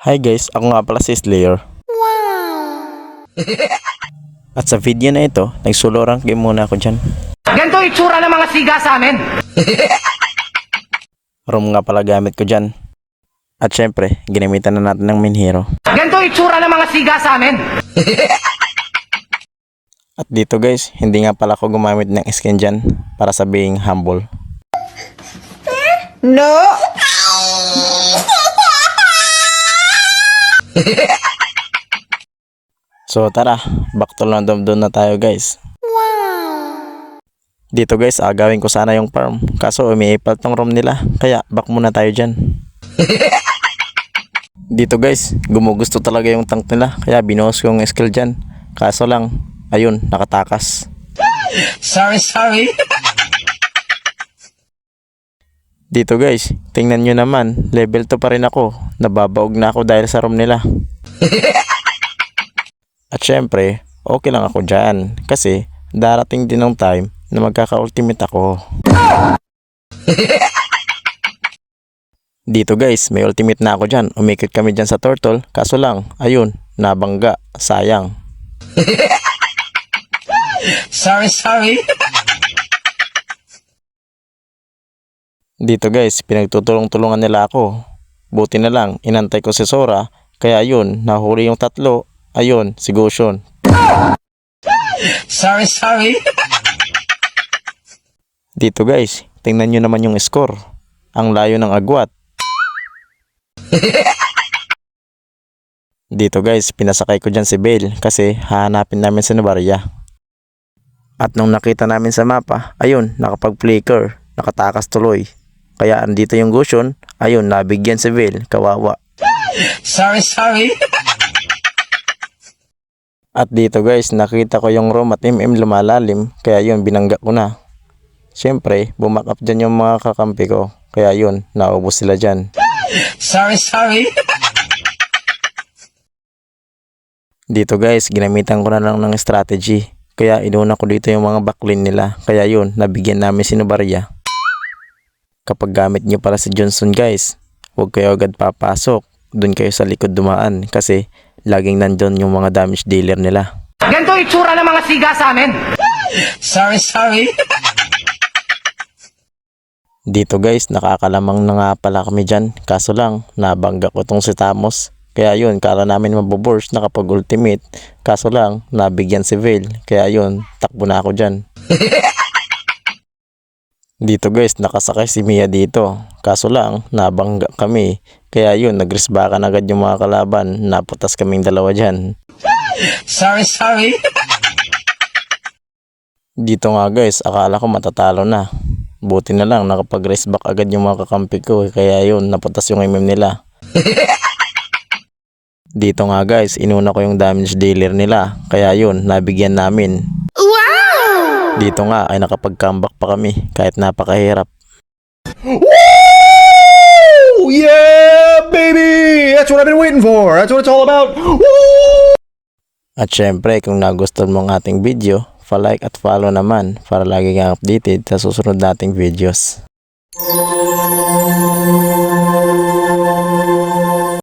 Hi guys, ako nga pala si Slayer. At sa video na ito, nag-solo rank game muna ako dyan. Ganito itsura ng mga siga sa amin. Room nga pala gamit ko dyan. At syempre, ginamitan na natin ng main hero. Ganito itsura ng mga siga sa amin. At dito guys, hindi nga pala ako gumamit ng skin dyan para sabihing humble. No! So tara, back to London doon na tayo guys. Dito guys, agawin ko sana yung farm. Kaso umiipal tong room nila. Kaya back muna tayo dyan. Dito guys, gumugusto talaga yung tank nila. Kaya binuhos ko yung skill dyan. Kaso lang, ayun, nakatakas. Sorry. Dito guys, tingnan nyo naman, level 2 pa rin ako. Nababaog na ako dahil sa room nila. At syempre, okay lang ako dyan. Kasi darating din ng time na magkaka-ultimate ako. Dito guys, may ultimate na ako dyan. Umikot kami dyan sa turtle. Kaso lang, ayun, nabangga. Sayang. Sorry. Dito guys, pinagtutulong-tulungan nila ako. Buti na lang, inantay ko si Sora. Kaya ayun, nahuli yung tatlo. Ayun, si Gusion. Sorry. Dito guys, tingnan nyo naman yung score. Ang layo ng agwat. Dito guys, pinasakay ko dyan si Bale kasi hahanapin namin si Novaria. At nung nakita namin sa mapa, ayun, nakapag-flicker, nakatakas tuloy. Kaya andito yung Gusion, ayun, nabigyan si Bale, kawawa. Sorry. At dito guys, nakita ko yung room at lumalalim, kaya yun, binangga ko na. Siyempre, bumak up dyan yung mga kakampi ko, kaya yun, naubos sila dyan. Sorry. Dito guys, ginamitan ko na lang ng strategy, kaya inuna ko dito yung mga backlane nila, kaya yun, nabigyan namin si Novaria. Kapag gamit nyo pala si Johnson guys, huwag kayo agad papasok, dun kayo sa likod dumaan, kasi laging nandun yung mga damage dealer nila. Ganito itsura ng mga siga sa amin. Sorry. Dito guys, nakakalamang na nga pala kami dyan. Kaso lang, nabangga ko tong si Tamos. Kaya yun, kala namin maboburst nakapag ultimate. Kaso lang, nabigyan si Vale. Kaya yun, takbo na ako dyan. Dito guys, nakasakay si Mia dito. Kaso lang, nabangga kami. Kaya yun, nagrisbakan agad yung mga kalaban. Naputas kaming dalawa dyan. Sorry. Dito nga guys, akala ko matatalo na. Buti na lang, nakapag-raceback agad yung mga kakampi ko. Kaya yun, naputas yung MM nila. Dito nga guys, inuna ko yung damage dealer nila. Kaya yun, nabigyan namin. Dito nga ay nakapag-comeback pa kami kahit napakahirap. Woo! Yeah, baby! That's what I've been waiting for. That's what it's all about. Woo! At syempre, kung nagustuhan mo ang ating video, pa-like at follow naman para lagi kang updated sa susunod nating videos.